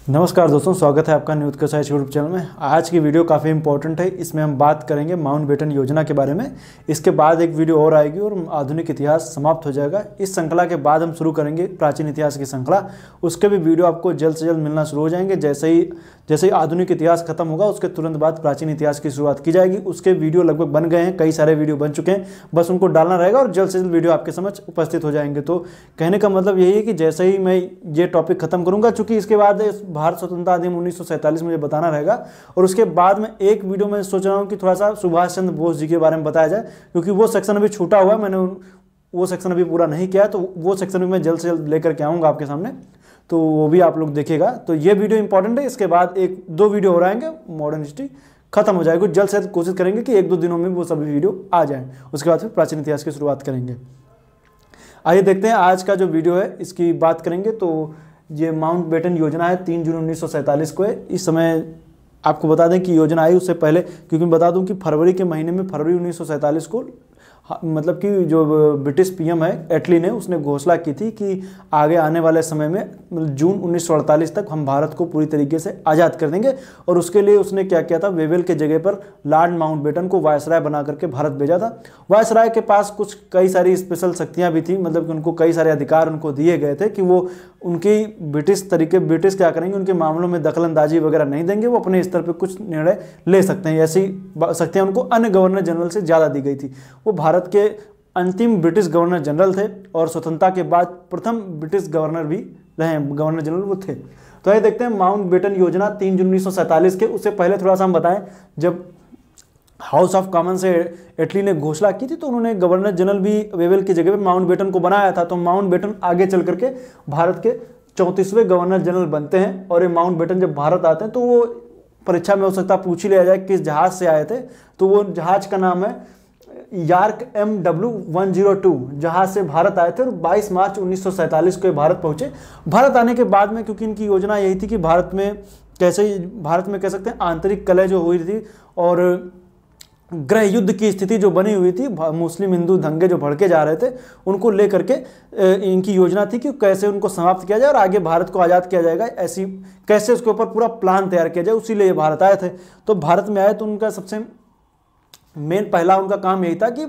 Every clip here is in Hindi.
नमस्कार दोस्तों, स्वागत है आपका न्यूज के साइंस यूट्यूब चैनल में। आज की वीडियो काफ़ी इंपॉर्टेंट है। इसमें हम बात करेंगे माउंटबेटन योजना के बारे में। इसके बाद एक वीडियो और आएगी और आधुनिक इतिहास समाप्त हो जाएगा। इस श्रृंखला के बाद हम शुरू करेंगे प्राचीन इतिहास की श्रृंखला। उसके भी वीडियो आपको जल्द से जल्द मिलना शुरू हो जाएंगे। जैसे ही आधुनिक इतिहास खत्म होगा उसके तुरंत बाद प्राचीन इतिहास की शुरुआत की जाएगी। उसके वीडियो लगभग बन गए हैं, कई सारे वीडियो बन चुके हैं, बस उनको डालना रहेगा और जल्द से जल्द वीडियो आपके समझ उपस्थित हो जाएंगे। तो कहने का मतलब यही है कि जैसे ही मैं ये टॉपिक खत्म करूंगा, चूंकि इसके बाद भारत स्वतंत्रता अधिनियम 1947 मुझे बताना रहेगा, और उसके बाद में एक वीडियो में सोच रहा हूँ कि थोड़ा सा सुभाष चंद्र बोस जी के बारे में बताया जाए, क्योंकि वो सेक्शन अभी छूटा हुआ है। मैंने वो सेक्शन अभी पूरा नहीं किया है, तो वो सेक्शन भी मैं जल्द से जल्द लेकर के आऊँगा आपके सामने, तो वो भी आप लोग देखिएगा। तो ये वीडियो इंपॉर्टेंट है। इसके बाद एक दो वीडियो हो रहेंगे, मॉडर्न हिस्ट्री खत्म हो जाएगी। जल्द से जल्द कोशिश करेंगे कि एक दो दिनों में वो सभी वीडियो आ जाएं। उसके बाद फिर प्राचीन इतिहास की शुरुआत करेंगे। आइए देखते हैं आज का जो वीडियो है, इसकी बात करेंगे। तो ये माउंटबेटन योजना है, 3 जून 1947 को है। इस समय आपको बता दें कि योजना आई उससे पहले, क्योंकि मैं बता दूं कि फरवरी के महीने में, फरवरी 1947 को मतलब कि जो ब्रिटिश पीएम है एटली ने, उसने घोषणा की थी कि आगे आने वाले समय में मतलब जून 1948 तक हम भारत को पूरी तरीके से आज़ाद कर देंगे। और उसके लिए उसने क्या किया था, वेवेल के जगह पर लॉर्ड माउंटबेटन को वायसराय बना करके भारत भेजा था। वायसराय के पास कुछ कई सारी स्पेशल शक्तियाँ भी थी, मतलब कि उनको कई सारे अधिकार उनको दिए गए थे कि वो उनकी ब्रिटिश क्या करेंगे, उनके मामलों में दखलंदाजी वगैरह नहीं देंगे, वो अपने स्तर पर कुछ निर्णय ले सकते हैं। ऐसी शक्तियाँ उनको अन्य गवर्नर जनरल से ज़्यादा दी गई थी। वो भारत के अंतिम ब्रिटिश गवर्नर जनरल थे और स्वतंत्रता के बाद प्रथम ब्रिटिश गवर्नर भी रहे, गवर्नर जनरल वो थे। तो ये देखते हैं माउंटबेटन योजना 3 जून 1947 के। उससे पहले थोड़ा सा हम बताएं, जब हाउस ऑफ कॉमन से एटली ने घोषणा की थी तो उन्होंने गवर्नर जनरल भी वेवेल की जगह पे माउंटबेटन को बनाया था। तो माउंटबेटन आगे चल करके भारत के 34वें गवर्नर जनरल बनते हैं। और ये माउंटबेटन जब भारत आते हैं तो वो परीक्षा में हो सकता है पूछ ही लिया जाए किस जहाज से आए थे, तो वो जहाज का नाम है यार्क MW102 जहाज से भारत आए थे और 22 मार्च 1947 को भारत पहुंचे। भारत आने के बाद में, क्योंकि इनकी योजना यही थी कि भारत में कह सकते हैं आंतरिक कलह जो हुई थी और गृह युद्ध की स्थिति जो बनी हुई थी, मुस्लिम हिंदू दंगे जो भड़के जा रहे थे, उनको लेकर के इनकी योजना थी कि कैसे उनको समाप्त किया जाए और आगे भारत को आज़ाद किया जाएगा, ऐसी कैसे उसके ऊपर पूरा प्लान तैयार किया जाए, उसी लिए भारत आए थे। तो भारत में आए तो उनका सबसे मेन पहला उनका काम यही था कि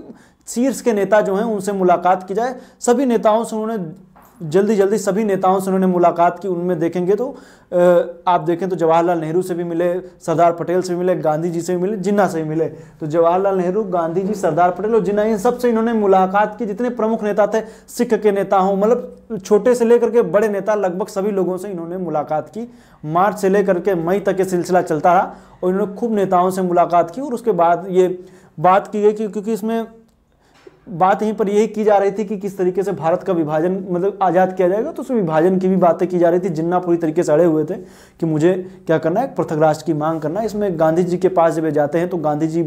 शीर्ष के नेता जो हैं उनसे मुलाकात की जाए। सभी नेताओं से उन्होंने जल्दी सभी नेताओं से उन्होंने मुलाकात की। उनमें देखेंगे तो आप देखें तो जवाहरलाल नेहरू से भी मिले, सरदार पटेल से भी मिले, गांधी जी से भी मिले, जिन्ना से भी मिले। तो जवाहरलाल नेहरू, गांधी जी, सरदार पटेल और जिन्ना, इन सबसे इन्होंने मुलाकात की। जितने प्रमुख नेता थे, सिख के नेता हों, मतलब छोटे से लेकर के बड़े नेता, लगभग सभी लोगों से इन्होंने मुलाकात की। मार्च से लेकर के मई तक ये सिलसिला चलता रहा और इन्होंने खूब नेताओं से मुलाकात की। और उसके बाद ये बात की गई कि क्योंकि इसमें बात यहीं पर यही की जा रही थी कि किस तरीके से भारत का विभाजन मतलब आज़ाद किया जाएगा, तो उसमें विभाजन की भी बातें की जा रही थी। जिन्ना पूरी तरीके से अड़े हुए थे कि मुझे क्या करना है, पृथक राष्ट्र की मांग करना है। इसमें गांधी जी के पास जब वे जाते हैं तो गांधी जी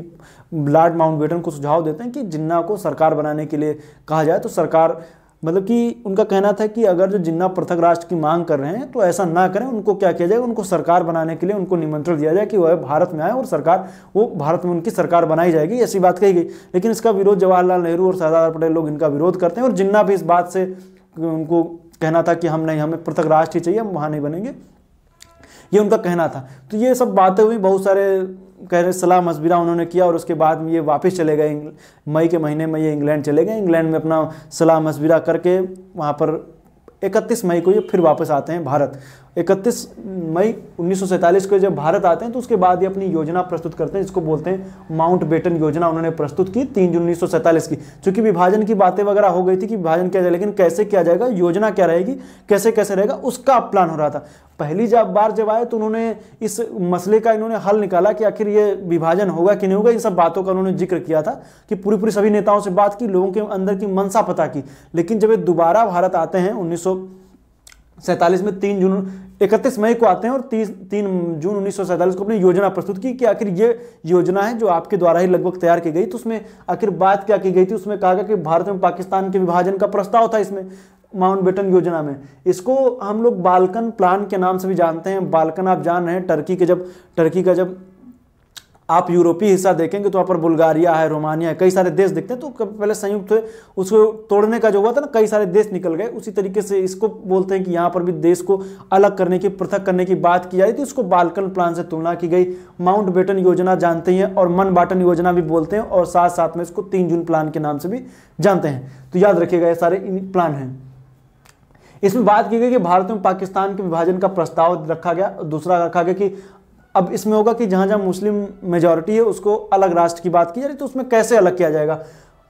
लॉर्ड माउंटबेटन को सुझाव देते हैं कि जिन्ना को सरकार बनाने के लिए कहा जाए। तो सरकार मतलब कि उनका कहना था कि अगर जो जिन्ना पृथक राष्ट्र की मांग कर रहे हैं तो ऐसा ना करें, उनको क्या किया जाए, उनको सरकार बनाने के लिए उनको निमंत्रण दिया जाए कि वह भारत में आए और वो भारत में उनकी सरकार बनाई जाएगी, ऐसी बात कही गई। लेकिन इसका विरोध जवाहरलाल नेहरू और सरदार पटेल लोग इनका विरोध करते हैं और जिन्ना भी इस बात से उनको कहना था कि हमें पृथक राष्ट्र ही चाहिए, हम वहाँ नहीं बनेंगे, ये उनका कहना था। तो ये सब बातें हुई, बहुत सारे सलाह मशविरा उन्होंने किया और उसके बाद में ये वापस चले गए। मई के महीने में ये इंग्लैंड चले गए। इंग्लैंड में अपना सलाह मशविरा करके वहाँ पर 31 मई को ये फिर वापस आते हैं भारत। 31 मई 1947 को जब भारत आते हैं तो उसके बाद ये अपनी योजना प्रस्तुत करते हैं, जिसको बोलते हैं माउंटबेटन योजना। उन्होंने प्रस्तुत की 3 जून 1947 की। चूंकि विभाजन की बातें वगैरह हो गई थी कि विभाजन किया जाए, लेकिन कैसे किया जाएगा, योजना क्या रहेगी, कैसे कैसे रहेगा, उसका प्लान हो रहा था। पहली बार जब आए तो उन्होंने इस मसले का इन्होंने हल निकाला कि आखिर ये विभाजन होगा कि नहीं होगा। इन सब बातों का उन्होंने जिक्र किया था कि पूरी सभी नेताओं से बात की, लोगों के अंदर की मंशा पता की। लेकिन जब ये दोबारा भारत आते हैं 1947 में 31 मई को आते हैं और 3 जून 1947 को अपनी योजना प्रस्तुत की कि आखिर ये योजना है जो आपके द्वारा ही लगभग तैयार की गई। तो उसमें आखिर बात क्या की गई थी, उसमें कहा गया कि भारत में पाकिस्तान के विभाजन का प्रस्ताव था इसमें माउंटबेटन योजना में। इसको हम लोग बाल्कन प्लान के नाम से भी जानते हैं। बाल्कन आप जान रहे हैं, टर्की का जब आप यूरोपीय हिस्सा देखेंगे तो वहाँ पर बुल्गारिया है, रोमानिया है, कई सारे देश दिखते हैं। तो पहले संयुक्त हुए, उसको तोड़ने का जो हुआ था ना, कई सारे देश निकल गए। उसी तरीके से इसको बोलते हैं कि यहाँ पर भी देश को अलग करने की, पृथक करने की बात की जाती थी। उसको बाल्कन प्लान से तुलना की गई। माउंटबेटन योजना जानते हैं और मनबाटन योजना भी बोलते हैं, और साथ साथ में इसको 3 जून प्लान के नाम से भी जानते हैं। तो याद रखिएगा ये सारे प्लान हैं। इसमें बात की गई कि भारत में पाकिस्तान के विभाजन का प्रस्ताव रखा गया। दूसरा रखा गया कि अब इसमें होगा कि जहाँ जहाँ मुस्लिम मेजॉरिटी है उसको अलग राष्ट्र की बात की जा रही, तो उसमें कैसे अलग किया जाएगा।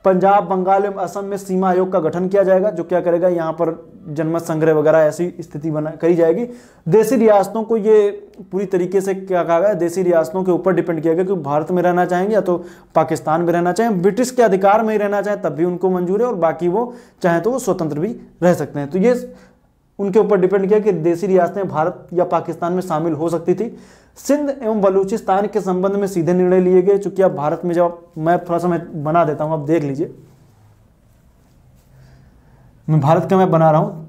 पंजाब, बंगाल एवं असम में सीमा आयोग का गठन किया जाएगा, जो क्या करेगा, यहाँ पर जनमत संग्रह वगैरह ऐसी स्थिति बना करी जाएगी। देशी रियासतों को ये पूरी तरीके से क्या कहा गया, देशी रियासतों के ऊपर डिपेंड किया गया कि भारत में रहना चाहेंगे या तो पाकिस्तान में रहना चाहें। ब्रिटिश के अधिकार में ही रहना चाहें तब भी उनको मंजूर है, और बाकी वो चाहें तो वो स्वतंत्र भी रह सकते हैं। तो ये उनके ऊपर डिपेंड किया कि देशी रियासतें भारत या पाकिस्तान में शामिल हो सकती थी। सिंध एवं बलूचिस्तान के संबंध में सीधे निर्णय लिए गए। चूंकि अब भारत में जब मैं थोड़ा सा मैं बना देता हूं, आप देख लीजिए, मैं भारत का मैं बना रहा हूं।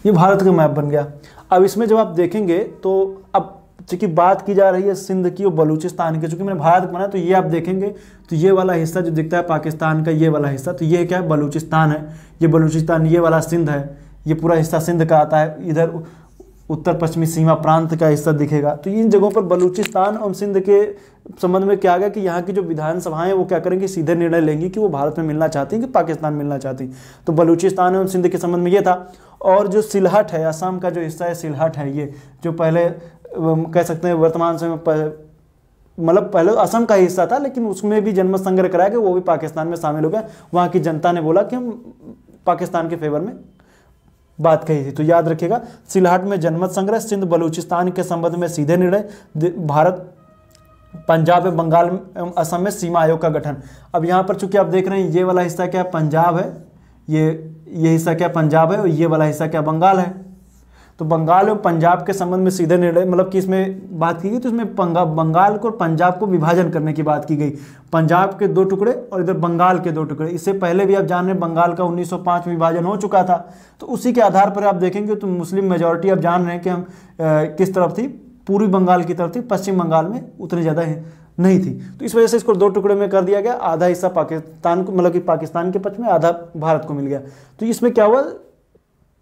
ये भारत का मैप बन गया। अब इसमें जब आप देखेंगे तो अब चूंकि बात की जा रही है सिंध की और बलूचिस्तान की, चूंकि मैंने भारत बना तो ये आप देखेंगे तो ये वाला हिस्सा जो दिखता है पाकिस्तान का, ये वाला हिस्सा, तो ये क्या है, बलूचिस्तान है। ये बलूचिस्तान, ये वाला सिंध है, ये पूरा हिस्सा सिंध का आता है। इधर उत्तर पश्चिमी सीमा प्रांत का हिस्सा दिखेगा। तो इन जगहों पर बलूचिस्तान और सिंध के संबंध में क्या गया कि यहाँ की जो विधानसभाएं वो क्या करेंगी, सीधे निर्णय लेंगी कि वो भारत में मिलना चाहती हैं कि पाकिस्तान मिलना चाहती। तो बलूचिस्तान और सिंध के संबंध में ये था। और जो सिलहट है, असम का जो हिस्सा है सिलहट है, ये जो पहले कह सकते हैं वर्तमान समय मतलब पहले असम का हिस्सा था, लेकिन उसमें भी जनमत संग्रह कराया गया, वो भी पाकिस्तान में शामिल हो गया। वहाँ की जनता ने बोला कि हम पाकिस्तान के फेवर में बात कही थी। तो याद रखिएगा, सिलहट में जनमत संग्रह, सिंध बलूचिस्तान के संबंध में सीधे निर्णय, भारत पंजाब एवं बंगाल एवं असम में सीमा आयोग का गठन। अब यहाँ पर चूंकि आप देख रहे हैं ये वाला हिस्सा क्या है, पंजाब है, ये हिस्सा क्या पंजाब है, और ये वाला हिस्सा क्या बंगाल है। तो बंगाल और पंजाब के संबंध में सीधे निर्णय, मतलब कि इसमें बात की गई, तो इसमें बंगाल को और पंजाब को विभाजन करने की बात की गई। पंजाब के 2 टुकड़े और इधर बंगाल के 2 टुकड़े। इससे पहले भी आप जान रहे हैं बंगाल का 1905 में विभाजन हो चुका था। तो उसी के आधार पर आप देखेंगे तो मुस्लिम मेजॉरिटी आप जान रहे हैं कि हम किस तरफ थी, पूर्वी बंगाल की तरफ थी, पश्चिम बंगाल में उतनी ज़्यादा नहीं थी। तो इस वजह से इसको 2 टुकड़े में कर दिया गया। आधा हिस्सा पाकिस्तान को, मतलब कि पाकिस्तान के पक्ष में, आधा भारत को मिल गया। तो इसमें क्या हुआ,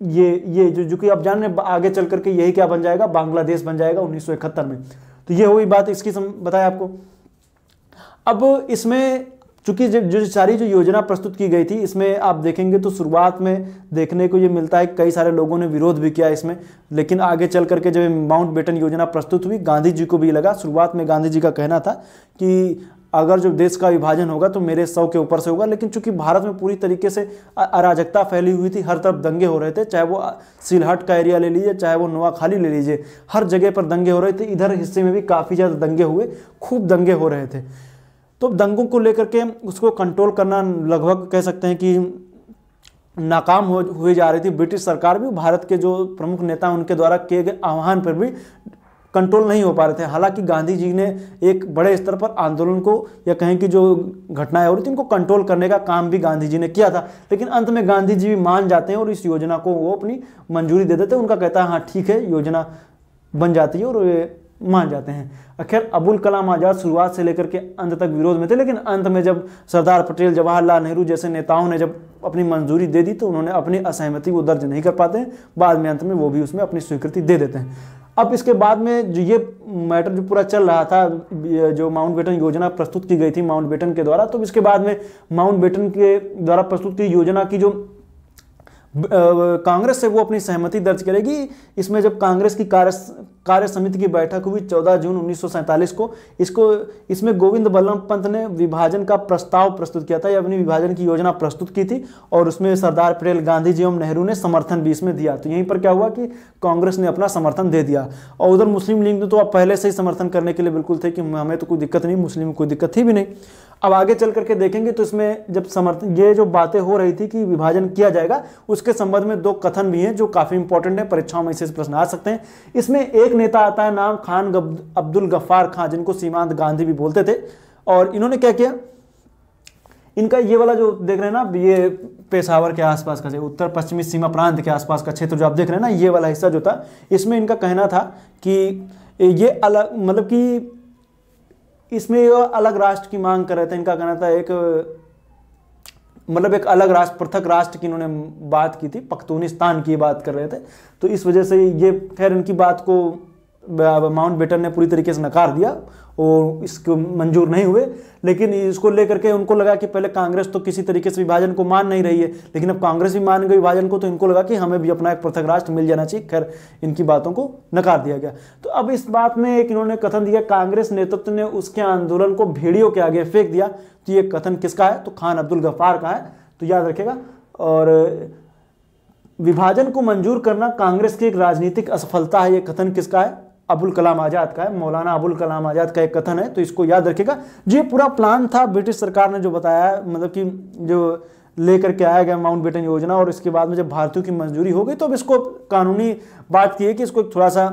ये जो कि आप जान रहे हैं आगे चल करके यही क्या बन जाएगा, बांग्लादेश बन जाएगा 1971 में। तो ये हुई बात इसकी बताया आपको। अब इसमें चूंकि जो सारी जो योजना प्रस्तुत की गई थी, इसमें आप देखेंगे तो शुरुआत में देखने को ये मिलता है कई सारे लोगों ने विरोध भी किया इसमें, लेकिन आगे चल करके जब माउंटबेटन योजना प्रस्तुत हुई, गांधी जी को भी लगा। शुरुआत में गांधी जी का कहना था कि अगर जो देश का विभाजन होगा तो मेरे 100 के ऊपर से होगा। लेकिन चूंकि भारत में पूरी तरीके से अराजकता फैली हुई थी, हर तरफ दंगे हो रहे थे, चाहे वो सिलहट का एरिया ले लीजिए, चाहे वो नोआखाली ले लीजिए, हर जगह पर दंगे हो रहे थे। इधर हिस्से में भी काफ़ी ज़्यादा दंगे हुए, खूब दंगे हो रहे थे। तो दंगों को लेकर के उसको कंट्रोल करना लगभग कह सकते हैं कि नाकाम हुई जा रही थी। ब्रिटिश सरकार भी, भारत के जो प्रमुख नेता उनके द्वारा किए गए आह्वान पर भी कंट्रोल नहीं हो पा रहे थे। हालांकि गांधी जी ने एक बड़े स्तर पर आंदोलन को, या कहें कि जो घटनाएं हो रही थी उनको कंट्रोल करने का काम भी गांधी जी ने किया था। लेकिन अंत में गांधी जी भी मान जाते हैं और इस योजना को वो अपनी मंजूरी दे देते हैं। उनका कहता है हाँ ठीक है, योजना बन जाती है, और वे मान जाते हैं। खैर, अबुल कलाम आज़ाद शुरुआत से लेकर के अंत तक विरोध में थे, लेकिन अंत में जब सरदार पटेल, जवाहरलाल नेहरू जैसे नेताओं ने जब अपनी मंजूरी दे दी तो उन्होंने अपनी असहमति वो दर्ज नहीं कर पाते हैं। बाद में अंत में वो भी उसमें अपनी स्वीकृति दे देते हैं। अब इसके बाद में जो ये मैटर जो पूरा चल रहा था, जो माउंटबेटन योजना प्रस्तुत की गई थी माउंटबेटन के द्वारा, तो इसके बाद में माउंटबेटन के द्वारा प्रस्तुत की योजना की जो कांग्रेस से वो अपनी सहमति दर्ज करेगी। इसमें जब कांग्रेस की कार्य समिति की बैठक हुई 14 जून 1947 को, इसमें गोविंद बल्लभ पंत ने विभाजन का प्रस्ताव प्रस्तुत किया था, या अपनी विभाजन की योजना प्रस्तुत की थी, और उसमें सरदार पटेल, गांधी जी एवं नेहरू ने समर्थन भी इसमें दिया। तो यहीं पर क्या हुआ कि कांग्रेस ने अपना समर्थन दे दिया, और उधर मुस्लिम लीग ने तो अब पहले से ही समर्थन करने के लिए बिल्कुल थे कि हमें तो कोई दिक्कत नहीं, मुस्लिम को कोई दिक्कत थी भी नहीं। अब आगे चल करके देखेंगे तो इसमें जब समर्थन, ये जो बातें हो रही थी कि विभाजन किया जाएगा, उसके संबंध में 2 कथन भी हैं जो काफ़ी इंपॉर्टेंट है, परीक्षाओं में इसे प्रश्न आ सकते हैं। इसमें एक नेता आता है नाम खान अब्दुल गफ्फार खां, जिनको सीमांत गांधी भी बोलते थे। और इन्होंने क्या किया, इनका ये वाला जो देख रहे हैं ना, ये पेशावर के आसपास का, उत्तर पश्चिमी सीमा प्रांत के आसपास का क्षेत्र जो आप देख रहे हैं ना, ये वाला हिस्सा जो था, इसमें इनका कहना था कि ये अलग, मतलब कि इसमें ये अलग राष्ट्र की मांग कर रहे थे। इनका कहना था एक अलग राष्ट्र, पृथक राष्ट्र की इन्होंने बात की थी, पख्तूनिस्तान की बात कर रहे थे। तो इस वजह से ये, खैर इनकी बात को माउंटबेटन ने पूरी तरीके से नकार दिया और इसको मंजूर नहीं हुए। लेकिन इसको लेकर के उनको लगा कि पहले कांग्रेस तो किसी तरीके से विभाजन को मान नहीं रही है, लेकिन अब कांग्रेस भी मान गई विभाजन को, तो इनको लगा कि हमें भी अपना एक पृथक राष्ट्र मिल जाना चाहिए। खैर इनकी बातों को नकार दिया गया। तो अब इस बात में एक इन्होंने कथन दिया, कांग्रेस नेतृत्व ने उसके आंदोलन को भेड़ियों के आगे फेंक दिया। तो ये कथन किसका है, तो खान अब्दुल गफ्फार का है, तो याद रखेगा। और विभाजन को मंजूर करना कांग्रेस की एक राजनीतिक असफलता है, ये कथन किसका है, अबुल कलाम आज़ाद का है, मौलाना अबुल कलाम आज़ाद का एक कथन है। तो इसको याद रखिएगा। ये पूरा प्लान था ब्रिटिश सरकार ने जो बताया, मतलब कि जो लेकर के आया गया माउंटबेटन योजना, और इसके बाद में जब भारतीयों की मंजूरी हो गई तो अब इसको कानूनी बात की है कि इसको थोड़ा सा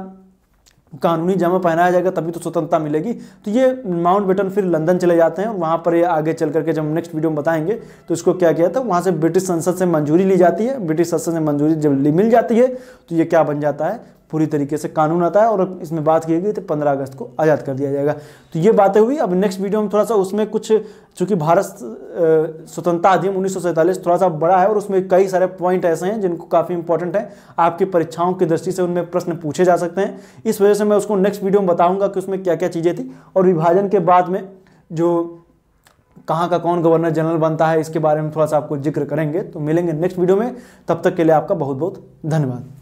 कानूनी जामा पहनाया जाएगा, तभी तो स्वतंत्रता मिलेगी। तो ये माउंटबेटन फिर लंदन चले जाते हैं और वहाँ पर ये आगे चल करके जब नेक्स्ट वीडियो में बताएंगे तो इसको क्या किया था, वहाँ से ब्रिटिश संसद से मंजूरी ली जाती है। ब्रिटिश संसद से मंजूरी जब मिल जाती है तो ये क्या बन जाता है, पूरी तरीके से कानून आता है। और इसमें बात की गई तो 15 अगस्त को आज़ाद कर दिया जाएगा। तो ये बातें हुई। अब नेक्स्ट वीडियो में थोड़ा सा उसमें कुछ, चूँकि भारत स्वतंत्रता अधिनियम 1947 थोड़ा सा बड़ा है और उसमें कई सारे पॉइंट ऐसे हैं जिनको काफ़ी इंपॉर्टेंट है, आपकी परीक्षाओं की दृष्टि से उनमें प्रश्न पूछे जा सकते हैं। इस वजह से मैं उसको नेक्स्ट वीडियो में बताऊँगा कि उसमें क्या क्या चीज़ें थी, और विभाजन के बाद में जो कहाँ का कौन गवर्नर जनरल बनता है, इसके बारे में थोड़ा सा आपको जिक्र करेंगे। तो मिलेंगे नेक्स्ट वीडियो में, तब तक के लिए आपका बहुत बहुत धन्यवाद।